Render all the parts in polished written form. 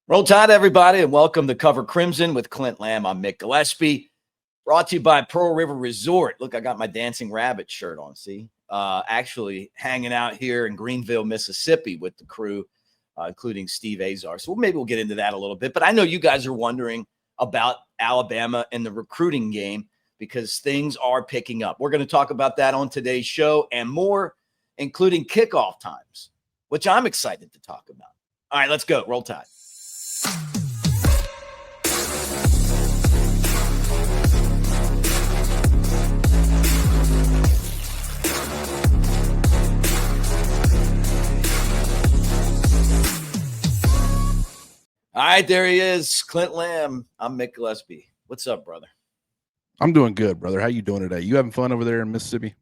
Roll Tide, everybody, and welcome to Cover Crimson with Clint Lamb. I'm Mick Gillispie, brought to you by Pearl River Resort. Look, I got my Dancing Rabbit shirt on, see? Actually hanging out here in Greenville, Mississippi with the crew, including Steve Azar. So maybe we'll get into that a little bit. But I know you guys are wondering about Alabama and the recruiting game because things are picking up. We're going to talk about that on today's show and more, including kickoff times, which I'm excited to talk about. All right, let's go. Roll Tide. All right, there he is, Clint Lamb. I'm Mick Gillispie. What's up, brother? I'm doing good, brother. How you doing today? You having fun over there in Mississippi?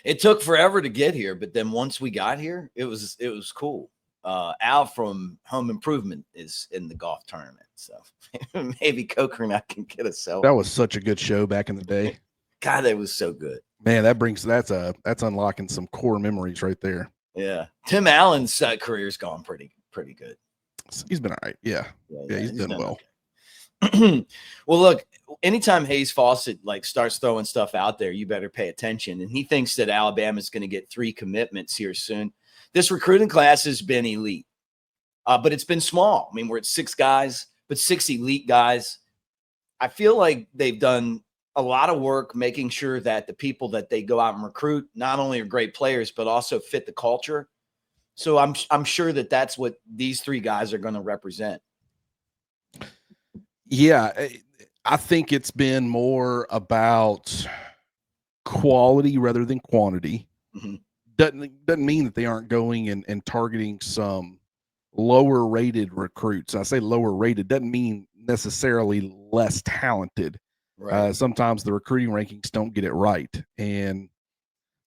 It took forever to get here, but then once we got here, it was cool. Al from Home Improvement is in the golf tournament, so maybe Coker and I can get a selfie. That was such a good show back in the day. God, it was so good. Man, that's unlocking some core memories right there. Yeah, Tim Allen's career's gone pretty good. He's been all right. Yeah, he's done well. Okay. Well, look, anytime Hayes Fawcett starts throwing stuff out there, you better pay attention. And he thinks that Alabama's going to get 3 commitments here soon. This recruiting class has been elite, but it's been small. I mean, we're at 6 guys, but 6 elite guys. I feel like they've done a lot of work making sure that the people that they go out and recruit not only are great players, but also fit the culture. So I'm sure that that's what these 3 guys are going to represent. Yeah, I think it's been more about quality rather than quantity. Mm-hmm. Doesn't mean that they aren't going and targeting some lower rated recruits. I say lower rated doesn't mean necessarily less talented. Right. Sometimes the recruiting rankings don't get it right, and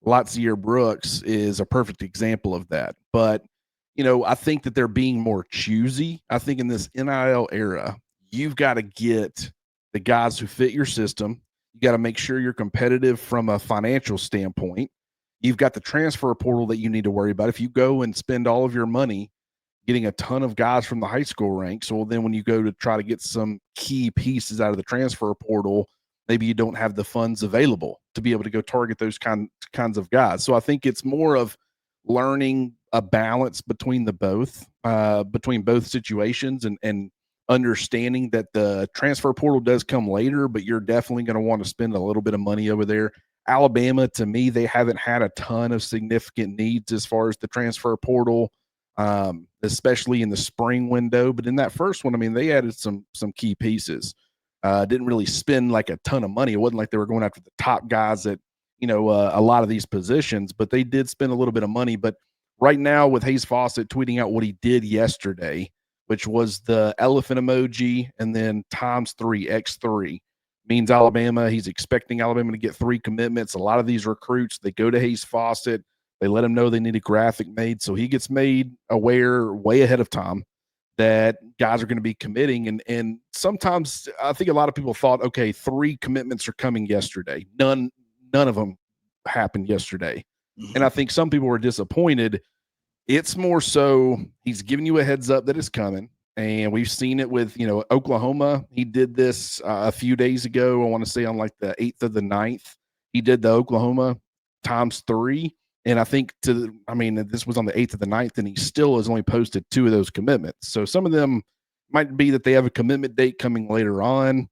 Latsier Brooks is a perfect example of that. But, I think that they're being more choosy. I think in this NIL era, you've got to get the guys who fit your system. You got to make sure you're competitive from a financial standpoint. You've got the transfer portal that you need to worry about. If you go and spend all of your money getting a ton of guys from the high school ranks, well, then when you go to try to get some key pieces out of the transfer portal, maybe you don't have the funds available to be able to go target those kinds of guys. So I think it's more of learning a balance between both situations and understanding that the transfer portal does come later, but you're definitely going to want to spend a little bit of money over there. Alabama, to me, they haven't had a ton of significant needs as far as the transfer portal, especially in the spring window. But in that first one, I mean, they added some key pieces. Didn't really spend like a ton of money. It wasn't like they were going after the top guys at, a lot of these positions, but they did spend a little bit of money. But right now with Hayes Fawcett tweeting out what he did yesterday, which was the elephant emoji and then ×3, X3, means Alabama. He's expecting Alabama to get 3 commitments. A lot of these recruits, they go to Hayes Fawcett. They let him know they need a graphic made. So he gets made aware way ahead of time that guys are going to be committing. And sometimes I think a lot of people thought, okay, 3 commitments are coming yesterday. None of them happened yesterday. Mm-hmm. And I think some people were disappointed. It's more so he's giving you a heads up that it's coming. And we've seen it with, Oklahoma. He did this a few days ago. I want to say on like the 8th or the 9th. He did the Oklahoma ×3. And I think this was on the 8th or the 9th, and he still has only posted 2 of those commitments. So some of them might be that they have a commitment date coming later on.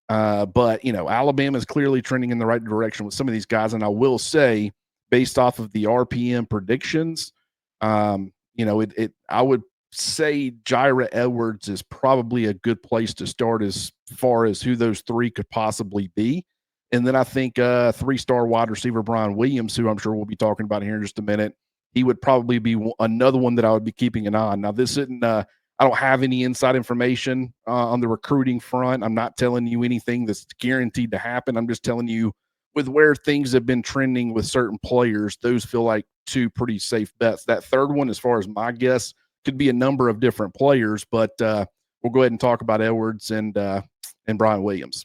But, Alabama is clearly trending in the right direction with some of these guys. And I will say, based off of the RPM predictions, I would say Jira Edwards is probably a good place to start as far as who those 3 could possibly be. And then I think 3-star wide receiver Brian Williams, who I'm sure we'll be talking about here in just a minute, he would probably be another one that I would be keeping an eye on. Now, this isn't I don't have any inside information on the recruiting front. I'm not telling you anything that's guaranteed to happen. I'm just telling you with where things have been trending with certain players, those feel like 2 pretty safe bets. That third one, as far as my guess, could be a number of different players, but we'll go ahead and talk about Edwards and Brian Williams.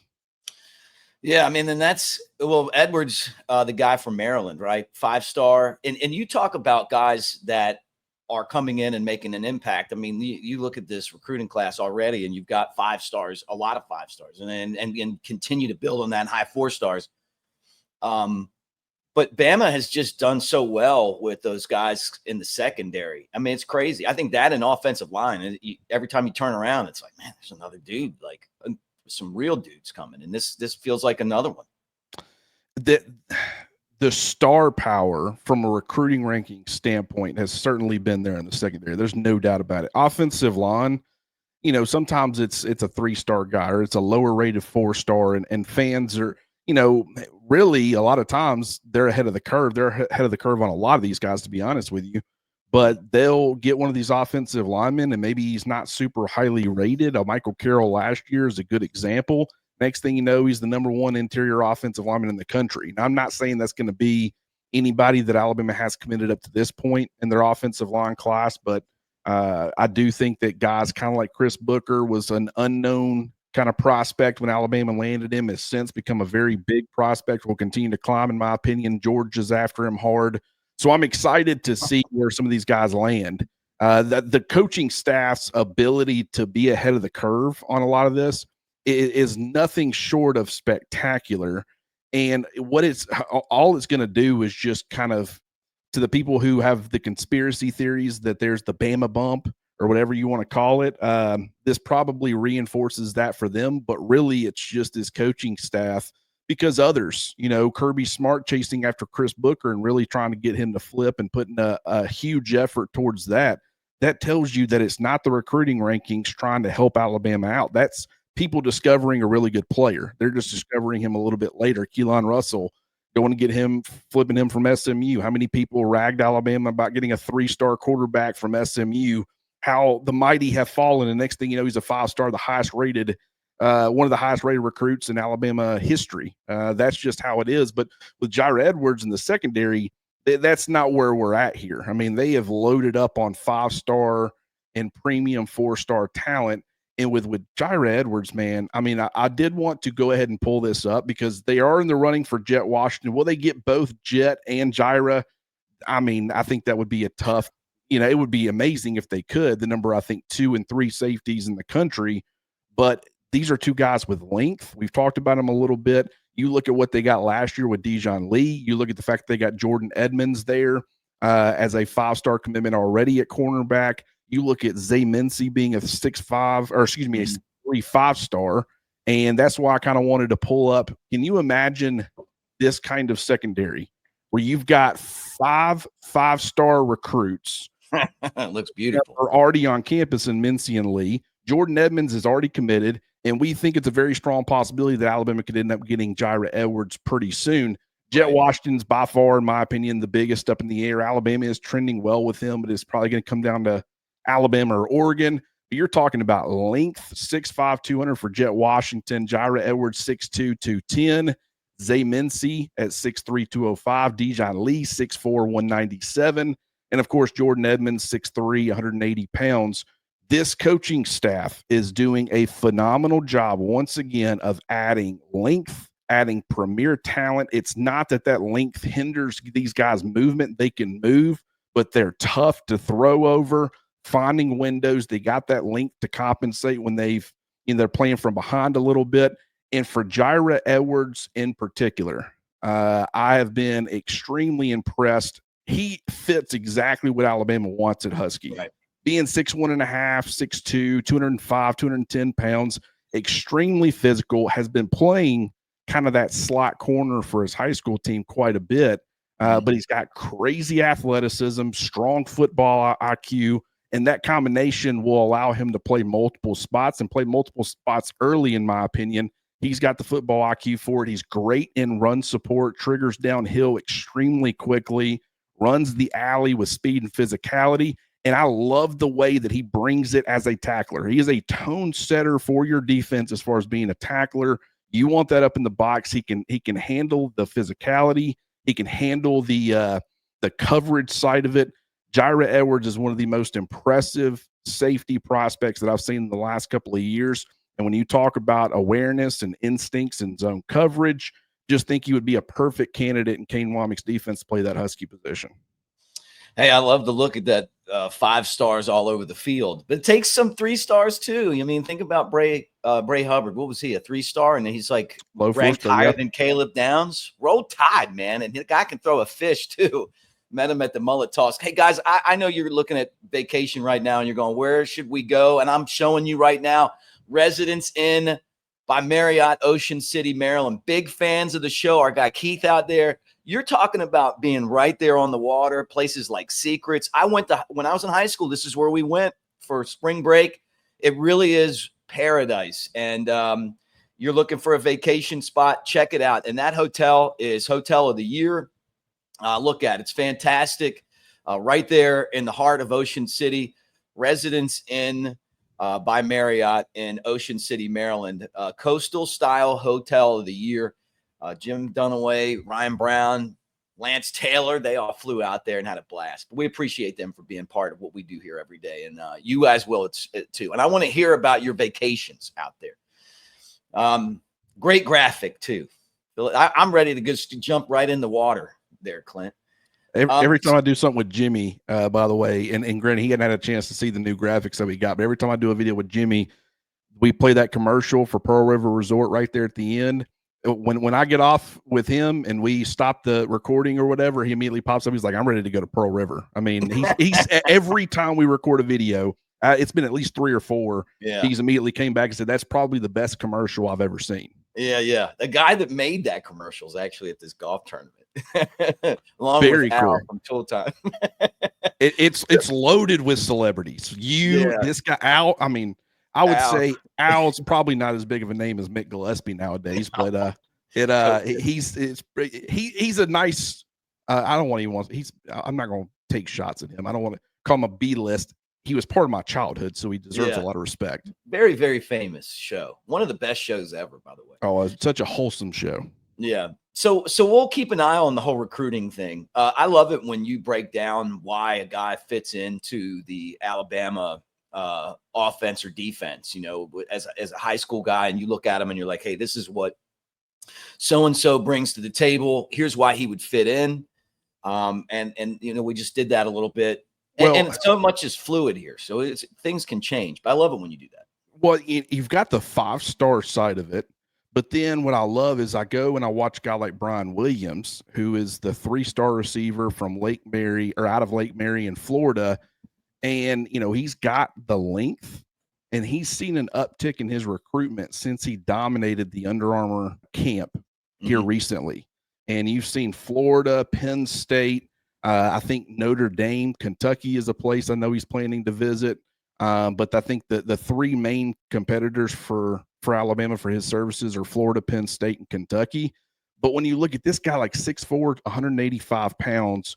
Yeah, I mean, and Edwards, the guy from Maryland, right? 5-star. And you talk about guys that are coming in and making an impact. I mean, you look at this recruiting class already, and you've got 5 stars, a lot of 5 stars, and continue to build on that high 4 stars. But Bama has just done so well with those guys in the secondary. I mean, it's crazy. I think that and offensive line, every time you turn around, it's like, man, there's another dude, like some real dudes coming. And this feels like another one. The star power from a recruiting ranking standpoint has certainly been there in the secondary. There's no doubt about it. Offensive line, you know, sometimes it's a 3-star guy or it's a lower rated 4-star, and fans are, you know, really a lot of times they're ahead of the curve. They're ahead of the curve on a lot of these guys, to be honest with you. But they'll get one of these offensive linemen, and maybe he's not super highly rated. Michael Carroll last year is a good example. Next thing you know, he's the #1 interior offensive lineman in the country. Now, I'm not saying that's going to be anybody that Alabama has committed up to this point in their offensive line class, but I do think that guys kind of like Chris Booker was an unknown kind of prospect when Alabama landed him, has since become a very big prospect, will continue to climb, in my opinion. Georgia's after him hard. So I'm excited to see where some of these guys land. The coaching staff's ability to be ahead of the curve on a lot of this is nothing short of spectacular. And all it's going to do is just kind of, to the people who have the conspiracy theories that there's the Bama bump or whatever you want to call it, this probably reinforces that for them. But really, it's just his coaching staff, because others, you know, Kirby Smart chasing after Chris Booker and really trying to get him to flip and putting a huge effort towards that. That tells you that it's not the recruiting rankings trying to help Alabama out. That's people discovering a really good player. They're just discovering him a little bit later. Keelan Russell, going to get him, flipping him from SMU. How many people ragged Alabama about getting a 3-star quarterback from SMU? How the mighty have fallen. And next thing you know, he's a 5-star, the highest rated, one of the highest rated recruits in Alabama history. That's just how it is. But with Jaira Edwards in the secondary, that's not where we're at here. I mean, they have loaded up on 5-star and premium 4-star talent. And with Jaira Edwards, man, I mean, I did want to go ahead and pull this up because they are in the running for Jet Washington. Will they get both Jet and Jaira? I mean, I think that would be a tough, you know, it would be amazing if they could. The number, I think, 2 and 3 safeties in the country. But these are 2 guys with length. We've talked about them a little bit. You look at what they got last year with Dijon Lee. You look at the fact that they got Jordan Edmonds there as a 5-star commitment already at cornerback. You look at Zay Mincy being a 6'5", or excuse me, a 3-5-star. And that's why I kind of wanted to pull up. Can you imagine this kind of secondary where you've got 5 5-star recruits? It looks beautiful. Are already on campus in Mincy and Lee. Jordan Edmonds is already committed, and we think it's a very strong possibility that Alabama could end up getting Jaira Edwards pretty soon. Jet Washington's by far, in my opinion, the biggest up in the air. Alabama is trending well with him, but it's probably going to come down to Alabama or Oregon. But you're talking about length, 6'5", 200 for Jet Washington. Jaira Edwards, 6'2", 210. Zay Mincy at 6'3", 205. Dijon Lee, 6'4", 197. And, of course, Jordan Edmonds, 6'3", 180 pounds. This coaching staff is doing a phenomenal job, once again, of adding length, adding premier talent. It's not that length hinders these guys' movement. They can move, but they're tough to throw over, finding windows. They got that length to compensate when they're playing from behind a little bit. And for Jaira Edwards in particular, I have been extremely impressed. He fits exactly what Alabama wants at Husky. Right. Being 6'1.5", 6'2", 205, 210 pounds, extremely physical, has been playing kind of that slot corner for his high school team quite a bit. But he's got crazy athleticism, strong football IQ, and that combination will allow him to play multiple spots and play multiple spots early, in my opinion. He's got the football IQ for it. He's great in run support, triggers downhill extremely quickly, runs the alley with speed and physicality. And I love the way that he brings it as a tackler. He is a tone setter for your defense as far as being a tackler. You want that up in the box. He can handle the physicality. He can handle the coverage side of it. Jaira Edwards is one of the most impressive safety prospects that I've seen in the last couple of years. And when you talk about awareness and instincts and zone coverage, just think he would be a perfect candidate in Kane Womack's defense to play that Husky position. Hey, I love the look at that 5 stars all over the field, but it takes some 3 stars too. I mean, think about Bray Hubbard. What was he, a 3-star? And he's like Low ranked 4-star, higher yep. than Caleb Downs. Roll Tide, man. And the guy can throw a fish too. Met him at the mullet toss. Hey, guys, I know you're looking at vacation right now and you're going, where should we go? And I'm showing you right now, Residence Inn by Marriott, Ocean City, Maryland. Big fans of the show. Our guy Keith out there. You're talking about being right there on the water, places like Secrets. When I was in high school, this is where we went for spring break. It really is paradise. And you're looking for a vacation spot, check it out. And that hotel is Hotel of the Year. Look at it. It's fantastic. Right there in the heart of Ocean City, Residence Inn by Marriott in Ocean City, Maryland. Coastal Style Hotel of the Year. Jim Dunaway, Ryan Brown, Lance Taylor, they all flew out there and had a blast. But we appreciate them for being part of what we do here every day. And you guys will too. And I want to hear about your vacations out there. Great graphic too. I'm ready to just jump right in the water there, Clint. Every time I do something with Jimmy, by the way, and granted, he hadn't had a chance to see the new graphics that we got, but every time I do a video with Jimmy, we play that commercial for Pearl River Resort right there at the end. When I get off with him and we stop the recording or whatever, he immediately pops up. He's like, I'm ready to go to Pearl River. I mean, he's every time we record a video, it's been at least 3 or 4. Yeah. He's immediately came back and said, that's probably the best commercial I've ever seen. Yeah. The guy that made that commercial is actually at this golf tournament. Along Very with cool. Al from Tool Time. It's loaded with celebrities. This guy, Al, I mean, I would say Al's probably not as big of a name as Mick Gillispie nowadays, but he's a nice. I don't want to even want. I'm not going to take shots at him. I don't want to call him a B list. He was part of my childhood, so he deserves a lot of respect. Very, very famous show. One of the best shows ever, by the way. Oh, it's such a wholesome show. Yeah. So we'll keep an eye on the whole recruiting thing. I love it when you break down why a guy fits into the Alabama offense or defense, you know, as a high school guy, and you look at him and you're like, hey, this is what so-and-so brings to the table. Here's why he would fit in. And you know, we just did that a little bit. And so much is fluid here. So things can change, but I love it when you do that. Well, you've got the 5-star side of it. But then what I love is I go and I watch a guy like Brian Williams, who is the 3-star receiver from Lake Mary or out of Lake Mary in Florida. And, you know, he's got the length and he's seen an uptick in his recruitment since he dominated the Under Armour camp here recently. And you've seen Florida, Penn State, I think Notre Dame, Kentucky is a place I know he's planning to visit. But I think the 3 main competitors for Alabama for his services are Florida, Penn State, and Kentucky. But when you look at this guy, like 6'4", 185 pounds,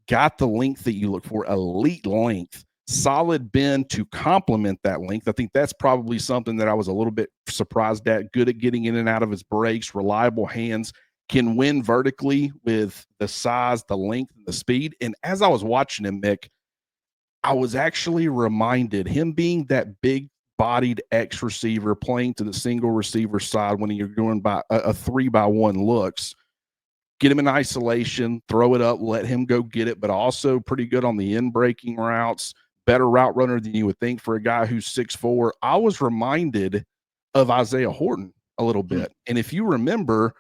got the length that you look for, elite length, solid bend to complement that length. I think that's probably something that I was a little bit surprised at. Good at getting in and out of his breaks, reliable hands, can win vertically with the size, the length, and the speed. And as I was watching him, Mick, I was actually reminded, him being that big bodied X receiver playing to the single receiver side when you're doing by a 3-by-1 looks, get him in isolation, throw it up, let him go get it, but also pretty good on the in breaking routes, better route runner than you would think for a guy who's 6'4". I was reminded of Isaiah Horton a little bit. And if you remember,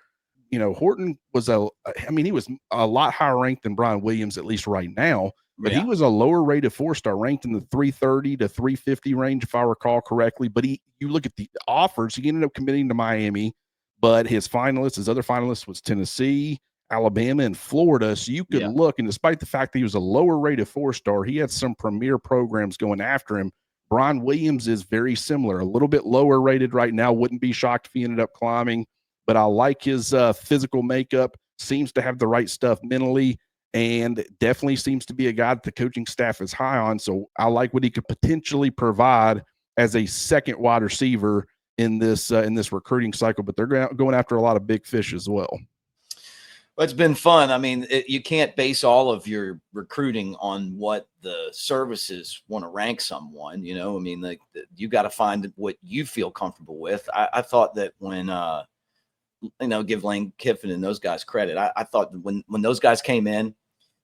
you know, Horton was he was a lot higher ranked than Brian Williams, at least right now. But he was a lower rated 4-star, ranked in the 330 to 350 range, if I recall correctly. But you look at the offers, he ended up committing to Miami, but his other finalists was Tennessee, Alabama, and Florida. So you could look, and despite the fact that he was a lower rated 4-star, he had some premier programs going after him. Brian Williams is very similar, a little bit lower rated right now. Wouldn't be shocked if he ended up climbing, but I like his physical makeup, seems to have the right stuff mentally, and definitely seems to be a guy that the coaching staff is high on. So I like what he could potentially provide as a second wide receiver in this recruiting cycle. But they're going after a lot of big fish as well. Well, it's been fun. I mean, you can't base all of your recruiting on what the services want to rank someone. You know, I mean, like you got to find what you feel comfortable with. I thought that when give Lane Kiffin and those guys credit. I thought when those guys came in,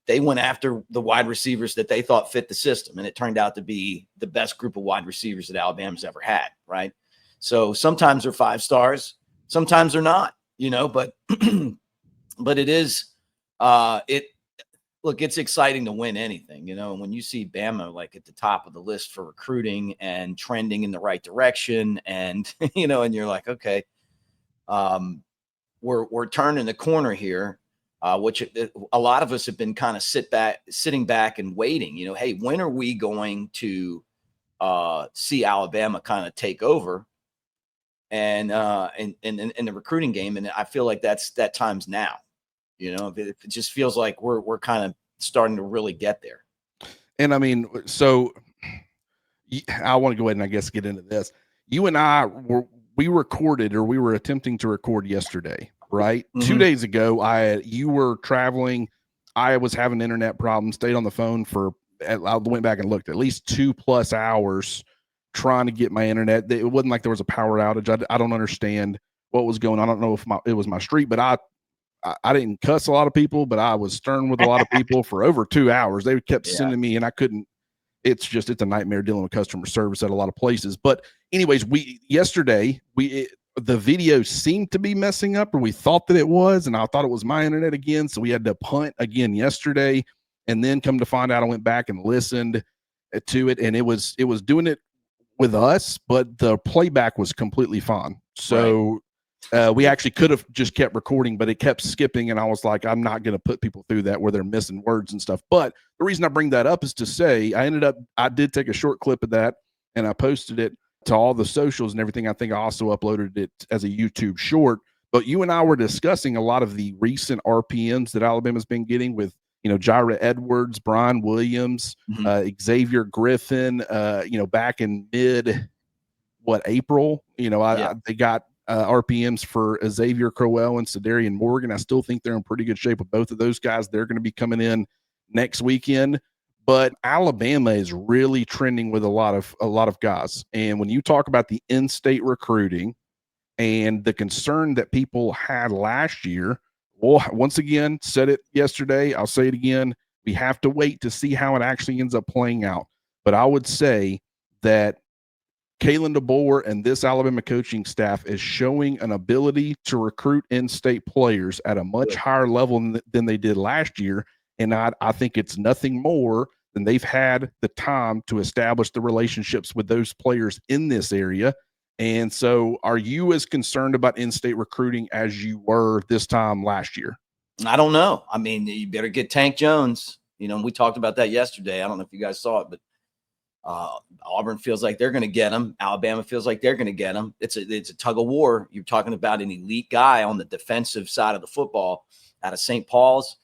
they went after the wide receivers that they thought fit the system. And it turned out to be the best group of wide receivers that Alabama's ever had. Right. So sometimes they're 5 stars, sometimes they're not, but, but it is, look, it's exciting to win anything, and when you see Bama like at the top of the list for recruiting and trending in the right direction, and and you're like, okay, we're turning the corner here, which a lot of us have been kind of sitting back and waiting. Hey, when are we going to see Alabama kind of take over and in the recruiting game? And I feel like that time's now. It just feels like we're kind of starting to really get there. And I mean, so I want to go ahead and I guess get into this. You and I we were attempting to record yesterday, right? Mm-hmm. 2 days ago, you were traveling. I was having internet problems, stayed on the phone I went back and looked at least 2+ hours trying to get my internet. It wasn't like there was a power outage. I don't understand what was going on. I don't know if it was my street, but I didn't cuss a lot of people, but I was stern with a lot of people for over 2 hours. They kept sending me, and I couldn't. It's a nightmare dealing with customer service at a lot of places. But anyways, yesterday the video seemed to be messing up, or we thought that it was, and I thought it was my internet again. So we had to punt again yesterday, and then come to find out, I went back and listened to it, and it was doing it with us, but the playback was completely fine. So. Right. We actually could have just kept recording, but it kept skipping. And I was like, I'm not going to put people through that where they're missing words and stuff. But the reason I bring that up is to say I did take a short clip of that and I posted it to all the socials and everything. I think I also uploaded it as a YouTube short. But you and I were discussing a lot of the recent RPMs that Alabama's been getting with, Jira Edwards, Brian Williams, mm-hmm. Xavier Griffin, back in April, they got RPMs for Xavier Crowell and Sedarian Morgan. I still think they're in pretty good shape with both of those guys. They're going to be coming in next weekend, but Alabama is really trending with a lot of guys. And when you talk about the in-state recruiting and the concern that people had last year, well, once again, said it yesterday, I'll say it again. We have to wait to see how it actually ends up playing out. But I would say that Kalen DeBoer and this Alabama coaching staff is showing an ability to recruit in-state players at a much higher level than they did last year. And I think it's nothing more than they've had the time to establish the relationships with those players in this area. And so are you as concerned about in-state recruiting as you were this time last year? I don't know. I mean, you better get Tank Jones. We talked about that yesterday. I don't know if you guys saw it, but Auburn feels like they're going to get him. Alabama feels like they're going to get him. It's a tug of war. You're talking about an elite guy on the defensive side of the football out of St. Paul's.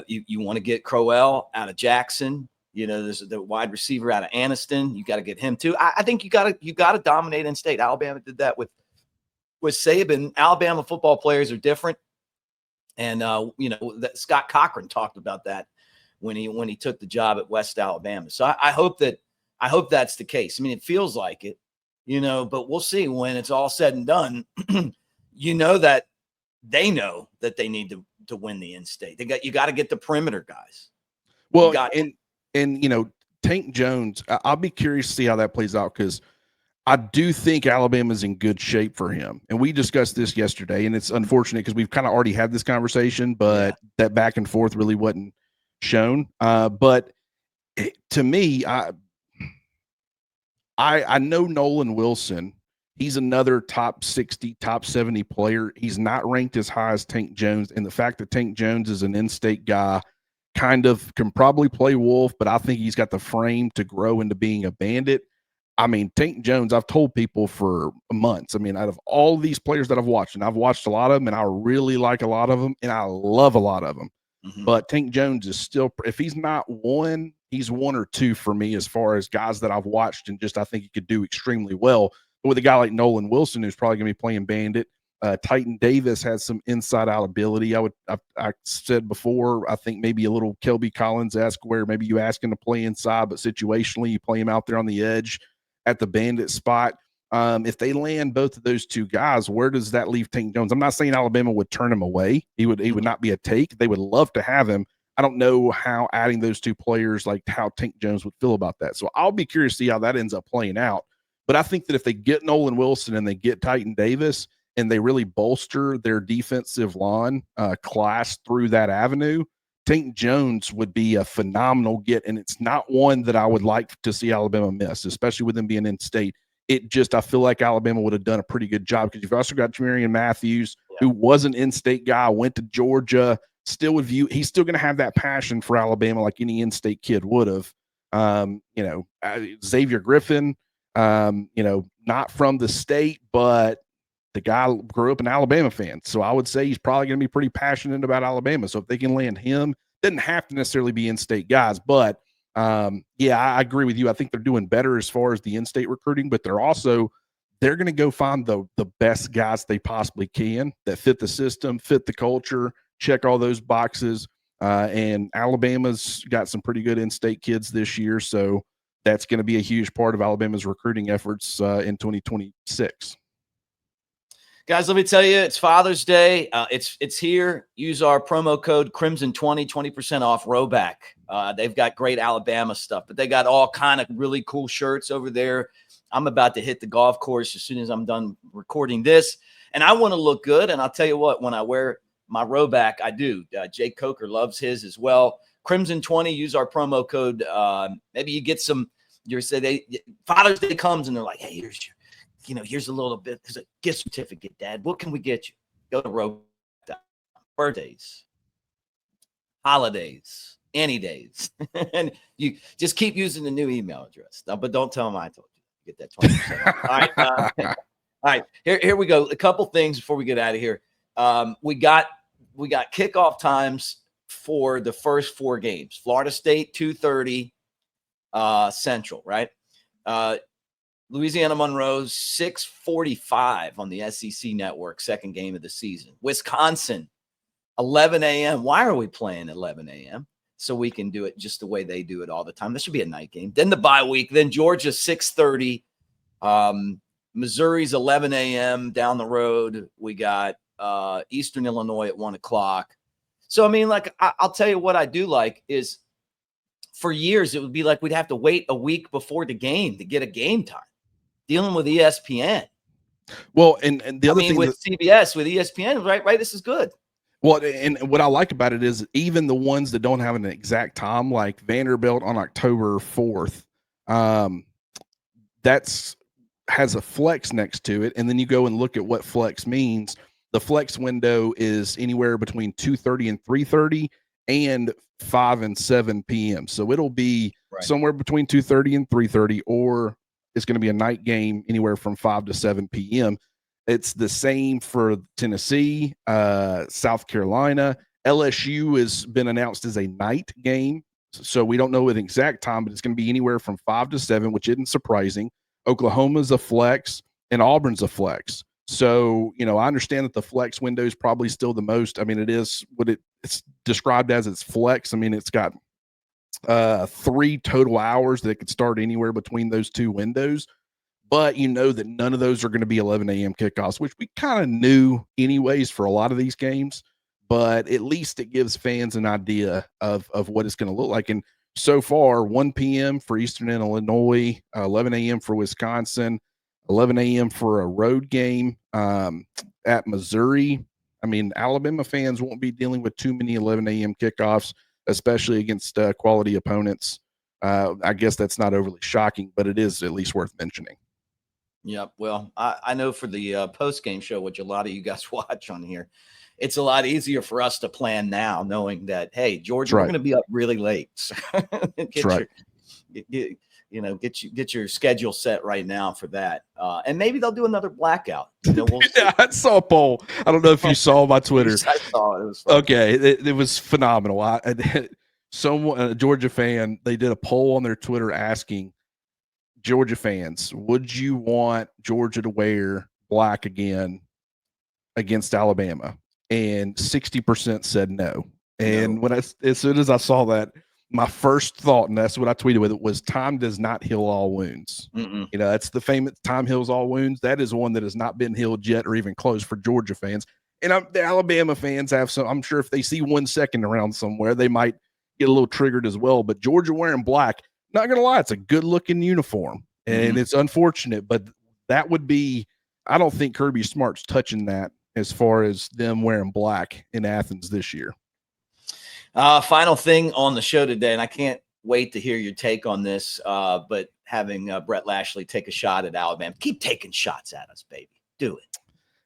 You want to get Crowell out of Jackson. There's the wide receiver out of Anniston. You got to get him too. I think you got to dominate in state. Alabama did that with Saban. Alabama football players are different, and that Scott Cochran talked about that when he took the job at West Alabama. So I hope that's the case. I mean, it feels like it, but we'll see when it's all said and done. That they know that they need to win the in-state. You got to get the perimeter guys. Well, and Tank Jones, I'll be curious to see how that plays out, because I do think Alabama's in good shape for him. And we discussed this yesterday, and it's unfortunate because we've kind of already had this conversation, but that back and forth really wasn't shown. But to me, I know Nolan Wilson. He's another top 60, top 70 player. He's not ranked as high as Tank Jones. And the fact that Tank Jones is an in-state guy kind of can probably play Wolf, but I think he's got the frame to grow into being a Bandit. I mean, Tank Jones, I've told people for months, I mean, out of all these players that I've watched, and I've watched a lot of them, and I really like a lot of them, and I love a lot of them. Mm-hmm. But Tank Jones is still, if he's not one, he's 1 or 2 for me as far as guys that I've watched, and just I think he could do extremely well. But with a guy like Nolan Wilson, who's probably going to be playing Bandit, Titan Davis has some inside-out ability. I said before, I think maybe a little Kelby Collins-esque, where maybe you ask him to play inside, but situationally you play him out there on the edge at the Bandit spot. If they land both of those 2 guys, where does that leave Tank Jones? I'm not saying Alabama would turn him away. He would not be a take. They would love to have him. I don't know how adding those two players, like how Tank Jones would feel about that. So I'll be curious to see how that ends up playing out. But I think that if they get Nolan Wilson and they get Titan Davis and they really bolster their defensive line class through that avenue, Tank Jones would be a phenomenal get. And it's not one that I would like to see Alabama miss, especially with them being in state. I feel like Alabama would have done a pretty good job because you've also got Jamarian Matthews, who was an in-state guy, went to Georgia. He's still going to have that passion for Alabama like any in-state kid would have. Xavier Griffin, not from the state, but the guy grew up an Alabama fan. So I would say he's probably going to be pretty passionate about Alabama. So if they can land him, doesn't have to necessarily be in-state guys, but I agree with you. I think they're doing better as far as the in-state recruiting, but they're going to go find the best guys they possibly can that fit the system, fit the culture, check all those boxes. And Alabama's got some pretty good in-state kids this year. So that's going to be a huge part of Alabama's recruiting efforts in 2026. Guys, let me tell you, it's Father's Day. It's here. Use our promo code Crimson20, 20% off Rowback. They've got great Alabama stuff, but they got all kind of really cool shirts over there. I'm about to hit the golf course as soon as I'm done recording this, and I want to look good. And I'll tell you what, when I wear my Rowback, I do. Jake Coker loves his as well. Crimson20, use our promo code. Maybe you get some. Father's Day comes and they're like, hey, here's a little bit. There's a gift certificate, Dad. What can we get you? Go to Rowback. Birthdays, holidays, any days, and you just keep using the new email address. But don't tell them I told you. Get that 20%. All right. Here we go. A couple things before we get out of here. We got kickoff times for the first 4 games. Florida State 2:30 Central, right? Louisiana Monroe 6:45 on the SEC network, second game of the season. Wisconsin 11 a.m. Why are we playing 11 a.m.? So we can do it just the way they do it all the time. This should be a night game. Then the bye week. Then Georgia 6:30. Missouri's 11 a.m. down the road. We got Eastern Illinois at 1 o'clock. So, I mean, like, I'll tell you what I do like is for years it would be like we'd have to wait a week before the game to get a game time. Dealing with ESPN. Well, and the other thing with CBS, with ESPN, right? This is good. Well, and what I like about it is even the ones that don't have an exact time, like Vanderbilt on October 4th, has a flex next to it. And then you go and look at what flex means. The flex window is anywhere between 2:30 and 3:30 and 5 and 7 p.m. So it'll be somewhere between 2:30 and 3:30, or it's going to be a night game anywhere from 5 to 7 p.m. It's the same for Tennessee, South Carolina. LSU has been announced as a night game, so we don't know an exact time, but it's going to be anywhere from 5 to 7, which isn't surprising. Oklahoma's a flex, and Auburn's a flex. So, I understand that the flex window is probably still the most. I mean, it is what it's described as its flex. I mean, it's got 3 total hours that could start anywhere between those 2 windows. But that none of those are going to be 11 a.m. kickoffs, which we kind of knew anyways for a lot of these games. But at least it gives fans an idea of what it's going to look like. And so far, 1 p.m. for Eastern Illinois, 11 a.m. for Wisconsin, 11 a.m. for a road game at Missouri. I mean, Alabama fans won't be dealing with too many 11 a.m. kickoffs, especially against quality opponents. I guess that's not overly shocking, but it is at least worth mentioning. Yep. Well, I know for the post-game show, which a lot of you guys watch on here, it's a lot easier for us to plan now, knowing that, hey, Georgia, we're going to be up really late. So get your schedule set right now for that. And maybe they'll do another blackout. We'll yeah, I saw a poll. I don't know if you saw my Twitter. I saw it. It was fun. Okay. It was phenomenal. Someone, a Georgia fan, they did a poll on their Twitter asking Georgia fans, would you want Georgia to wear black again against Alabama? And 60% said no. And as soon as I saw that, my first thought, and that's what I tweeted with it, was time does not heal all wounds. That's the famous time heals all wounds. That is one that has not been healed yet or even close for Georgia fans. And the Alabama fans have some, I'm sure if they see 1 second around somewhere, they might get a little triggered as well. But Georgia wearing black, not going to lie, it's a good looking uniform. And it's unfortunate, but that would be, I don't think Kirby Smart's touching that as far as them wearing black in Athens this year. Final thing on the show today, and I can't wait to hear your take on this, but having Rhett Lashlee take a shot at Alabama. Keep taking shots at us, baby. Do it.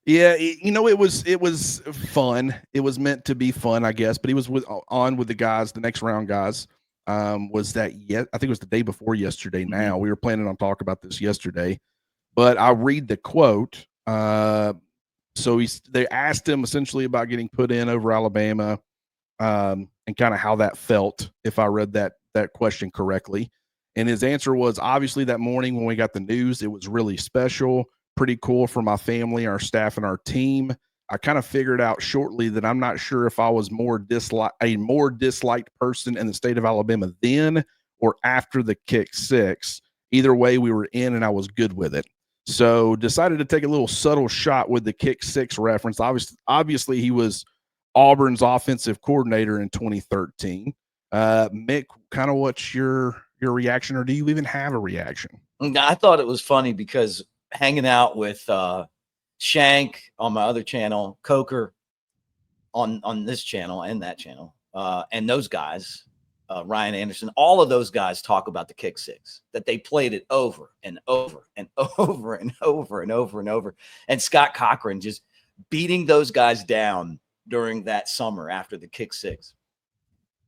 Yeah, it was fun. It was meant to be fun, I guess. But he was on with the guys, the next round guys. Was that yet? I think it was the day before yesterday. Now we were planning on talking about this yesterday, but I'll read the quote. So they asked him essentially about getting put in over Alabama, and kind of how that felt, if I read that question correctly. And his answer was, obviously that morning when we got the news, it was really special. Pretty cool for my family, our staff, and our team. I kind of figured out shortly that I'm not sure if I was a more disliked person in the state of Alabama then or after the kick six. Either way, we were in and I was good with it. So decided to take a little subtle shot with the kick six reference. Obviously he was Auburn's offensive coordinator in 2013. Mick, kind of what's your reaction, or do you even have a reaction? I thought it was funny because hanging out with Shank on my other channel, Coker on this channel and that channel, and those guys, Ryan Anderson, all of those guys talk about the kick six, that they played it over and over and over and over and over and over. And Scott Cochran just beating those guys down during that summer after the kick six.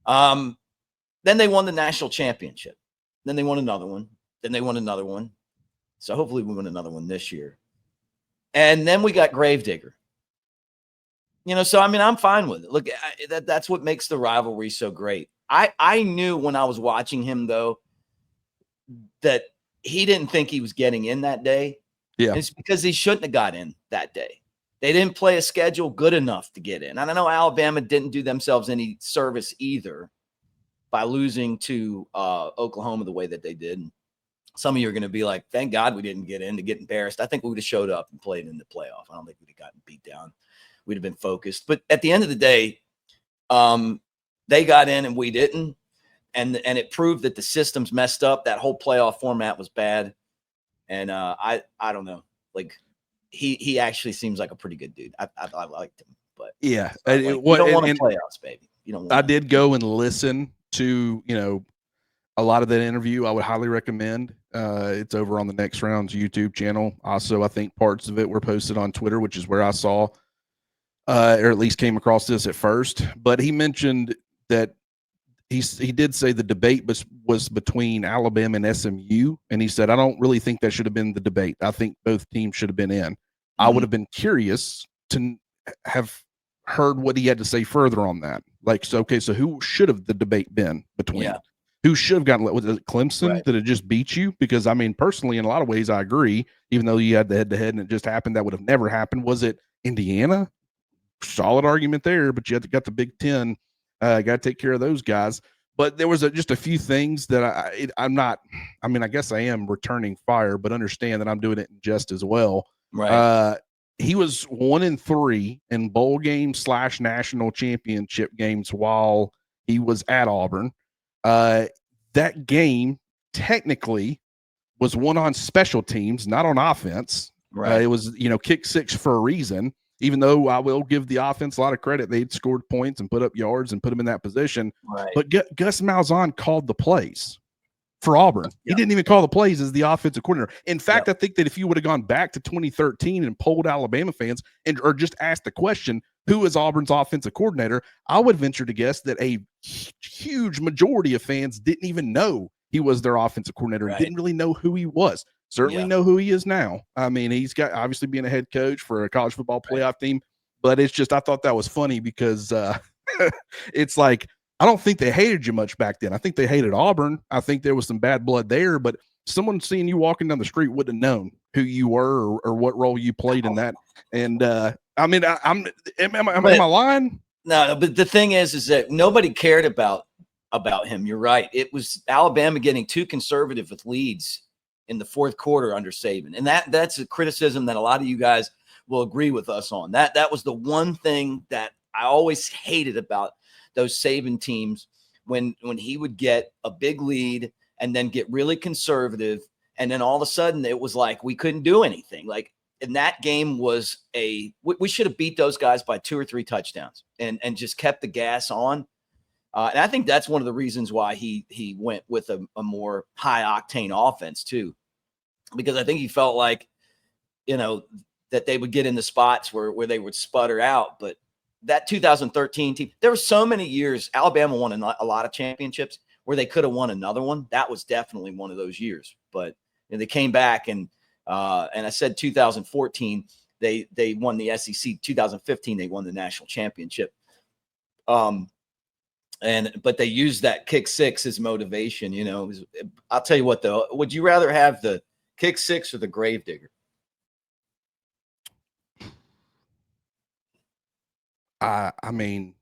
Then they won the national championship. Then they won another one. Then they won another one. So hopefully we win another one this year. And then we got Gravedigger. So, I mean, I'm fine with it. Look, that's what makes the rivalry so great. I knew when I was watching him, though, that he didn't think he was getting in that day. Yeah. And it's because he shouldn't have got in that day. They didn't play a schedule good enough to get in. And I know Alabama didn't do themselves any service either by losing to Oklahoma the way that they did. Some of you are going to be like, thank God we didn't get in to get embarrassed. I think we would have showed up and played in the playoff. I don't think we'd have gotten beat down. We'd have been focused. But at the end of the day, they got in and we didn't. And it proved that the system's messed up. That whole playoff format was bad. And I don't know. Like, he actually seems like a pretty good dude. I liked him. But yeah, like, you don't want to playoffs, baby. You don't. I did go and listen to a lot of that interview. I would highly recommend. It's over on the Next Round's YouTube channel. Also, I think parts of it were posted on Twitter, which is where I saw, or at least came across this at first. But he mentioned that he did say the debate was between Alabama and SMU, and he said, I don't really think that should have been the debate. I think both teams should have been in. I would have been curious to have heard what he had to say further on that. Like, so who should have the debate been between? Yeah. Who should have gotten, was it Clemson that it just beat you? Because, I mean, personally, in a lot of ways, I agree. Even though you had the head-to-head and it just happened, that would have never happened. Was it Indiana? Solid argument there, but you got the Big Ten. Got to take care of those guys. But there was just a few things that I'm not – I mean, I guess I am returning fire, but understand that I'm doing it in jest as well. Right. He was 1-3 in bowl games / national championship games while he was at Auburn. That game technically was won on special teams, not on offense. Right. It was, kick six for a reason, even though I will give the offense a lot of credit. They'd scored points and put up yards and put them in that position. Right. But Gus Malzahn called the plays for Auburn. Yep. He didn't even call the plays as the offensive coordinator. In fact, I think that if you would have gone back to 2013 and polled Alabama fans or just asked the question, who is Auburn's offensive coordinator, I would venture to guess that a huge majority of fans didn't even know he was their offensive coordinator and didn't really know who he was. Certainly know who he is now. I mean, he's got obviously being a head coach for a college football playoff team, but it's just, I thought that was funny because it's like, I don't think they hated you much back then. I think they hated Auburn. I think there was some bad blood there, but someone seeing you walking down the street wouldn't have known who you were or what role you played in that. And I mean, am I lying? No, but the thing is that nobody cared about him. You're right. It was Alabama getting too conservative with leads in the fourth quarter under Saban. And that's a criticism that a lot of you guys will agree with us on. That was the one thing that I always hated about those Saban teams when he would get a big lead and then get really conservative. And then all of a sudden it was like we couldn't do anything. Like, and that game was we should have beat those guys by 2 or 3 touchdowns and just kept the gas on. And I think that's one of the reasons why he went with a more high octane offense too, because I think he felt like, that they would get in the spots where they would sputter out. But that 2013 team, there were so many years Alabama won a lot of championships where they could have won another one. That was definitely one of those years. But they came back and I said 2014 they won the SEC. 2015 they won the national championship. But they used that kick six as motivation. I'll tell you what though, would you rather have the kick six or the gravedigger? I mean,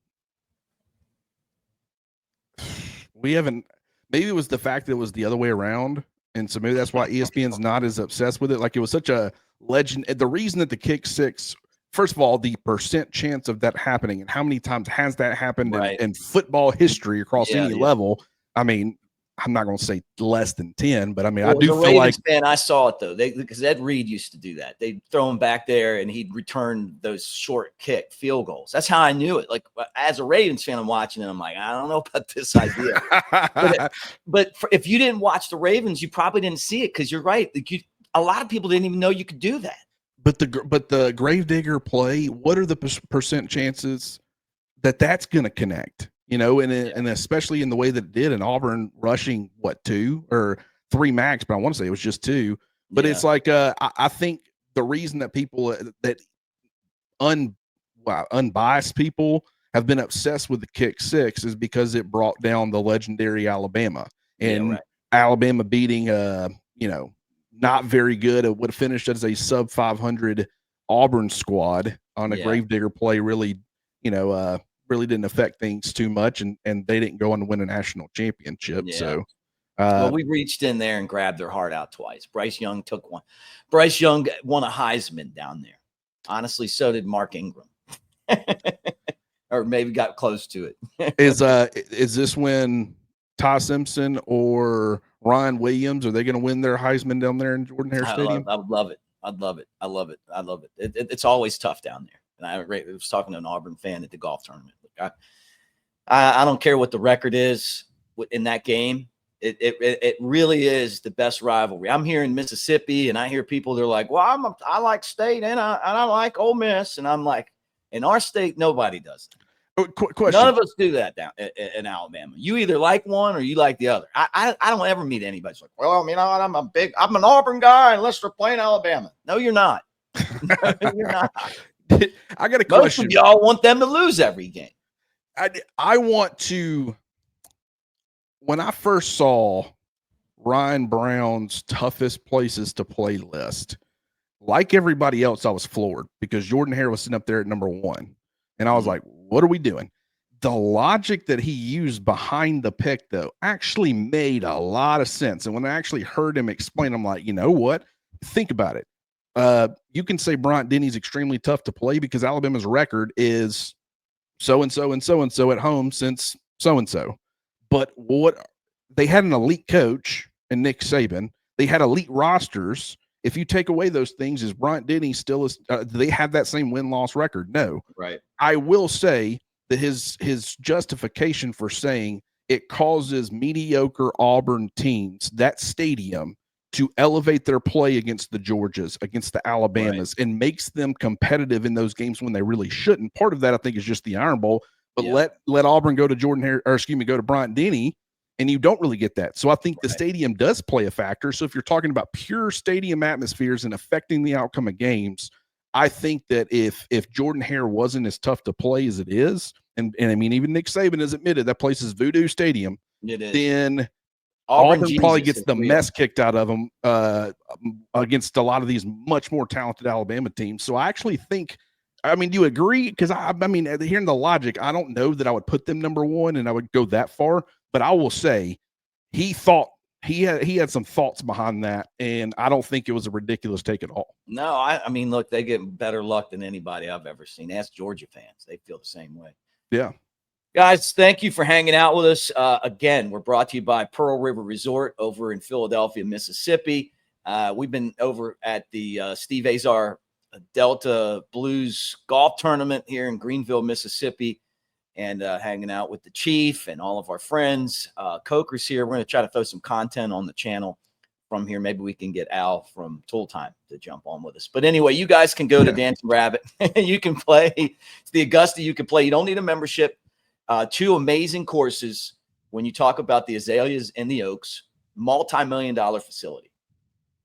we haven't. Maybe it was the fact that it was the other way around, and so maybe that's why ESPN's not as obsessed with it. Like, it was such a legend. The reason that the kick six, first of all, the percent chance of that happening, and how many times has that happened in football history across any level? I mean, I'm not going to say less than 10, but I mean, I do feel like, fan, I saw it though. Because Ed Reed used to do that. They'd throw him back there and he'd return those short kick field goals. That's how I knew it. Like, as a Ravens fan, I'm watching it. I'm like, I don't know about this idea. but if you didn't watch the Ravens, you probably didn't see it. Cause you're right. Like, a lot of people didn't even know you could do that. But the gravedigger play, what are the percent chances that that's going to connect? And especially in the way that it did in Auburn, rushing 2 or 3 max, but I want to say it was just 2. But it's like I think the reason that people that unbiased people have been obsessed with the kick six is because it brought down the legendary Alabama, and Alabama beating not very good. It would have finished as a sub 500 Auburn squad on a gravedigger play. Really, really didn't affect things too much, and they didn't go on to win a national championship. So we reached in there and grabbed their heart out twice. Bryce Young took one. Bryce Young won a Heisman down there. Honestly, so did Mark Ingram. Or maybe got close to it. Is this when Ty Simpson or Ryan Williams, are they going to win their Heisman down there in Jordan-Hare Stadium? I would love it. I'd love it. I love it. I love it. It's always tough down there. And I was talking to an Auburn fan at the golf tournament. I don't care what the record is in that game. It really is the best rivalry. I'm here in Mississippi, and I hear people, they're like, well, I like State and I like Ole Miss. And I'm like, in our state, nobody does that. Question. None of us do that down in Alabama. You either like one or you like the other. I don't ever meet anybody who's like, well, I'm an Auburn guy unless they're playing Alabama. No, you're not. No, you're not. I got a question. Most of y'all want them to lose every game. I want to. When I first saw Ryan Brown's toughest places to play list, like everybody else, I was floored because Jordan-Hare was sitting up there at number 1. And I was like, what are we doing? The logic that he used behind the pick, though, actually made a lot of sense. And when I actually heard him explain, I'm like, you know what? Think about it. You can say Bryant Denny's extremely tough to play because Alabama's record is so-and-so and so-and-so at home since so-and-so. But what they had an elite coach in Nick Saban. They had elite rosters. If you take away those things, is Bryant Denny still do they have that same win-loss record? No. Right. I will say that his justification for saying it causes mediocre Auburn teams, that stadium, to elevate their play against the Georgias, against the Alabamas, and makes them competitive in those games when they really shouldn't. Part of that, I think, is just the Iron Bowl. But let Auburn go to go to Bryant Denny, and you don't really get that. So I think the stadium does play a factor. So if you're talking about pure stadium atmospheres and affecting the outcome of games, I think that if Jordan-Hare wasn't as tough to play as it is, and I mean, even Nick Saban has admitted that place is voodoo stadium, then Auburn probably gets the mess kicked out of them against a lot of these much more talented Alabama teams. So I actually think, I mean, do you agree? Because I mean, hearing the logic, I don't know that I would put them number 1 and I would go that far, but I will say he had some thoughts behind that, and I don't think it was a ridiculous take at all. No, I mean, look, they get better luck than anybody I've ever seen. Ask Georgia fans; they feel the same way. Yeah. Guys, thank you for hanging out with us. Again, we're brought to you by Pearl River Resort over in Philadelphia, Mississippi. We've been over at the Steve Azar Delta Blues golf tournament here in Greenville, Mississippi, and hanging out with the chief and all of our friends. Coker's here. We're going to try to throw some content on the channel from here. Maybe we can get Al from Tool Time to jump on with us. But anyway, you guys can go to Dancing Rabbit. You can play. It's the Augusta. You can play. You don't need a membership. 2 amazing courses when you talk about the Azaleas and the Oaks, multi-million-dollar facility.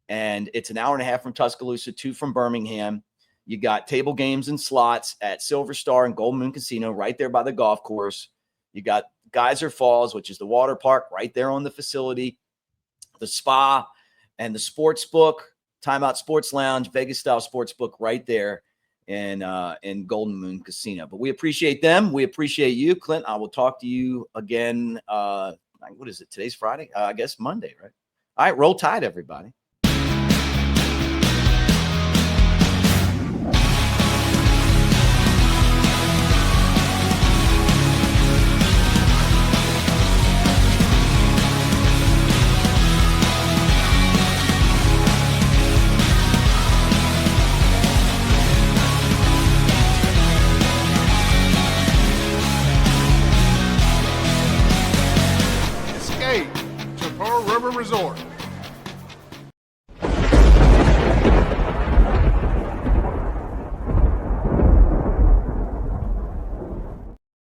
And it's an hour and a half from Tuscaloosa, 2 from Birmingham. You got table games and slots at Silver Star and Golden Moon Casino right there by the golf course. You got Geyser Falls, which is the water park right there on the facility, the spa and the sports book, Timeout Sports Lounge, Vegas-style sports book right there in Golden Moon Casino. But we appreciate them. We appreciate you, Clint. I will talk to you again. What is it? Today's Friday? I guess Monday, right? All right. Roll Tide, everybody. To Pearl River Resort.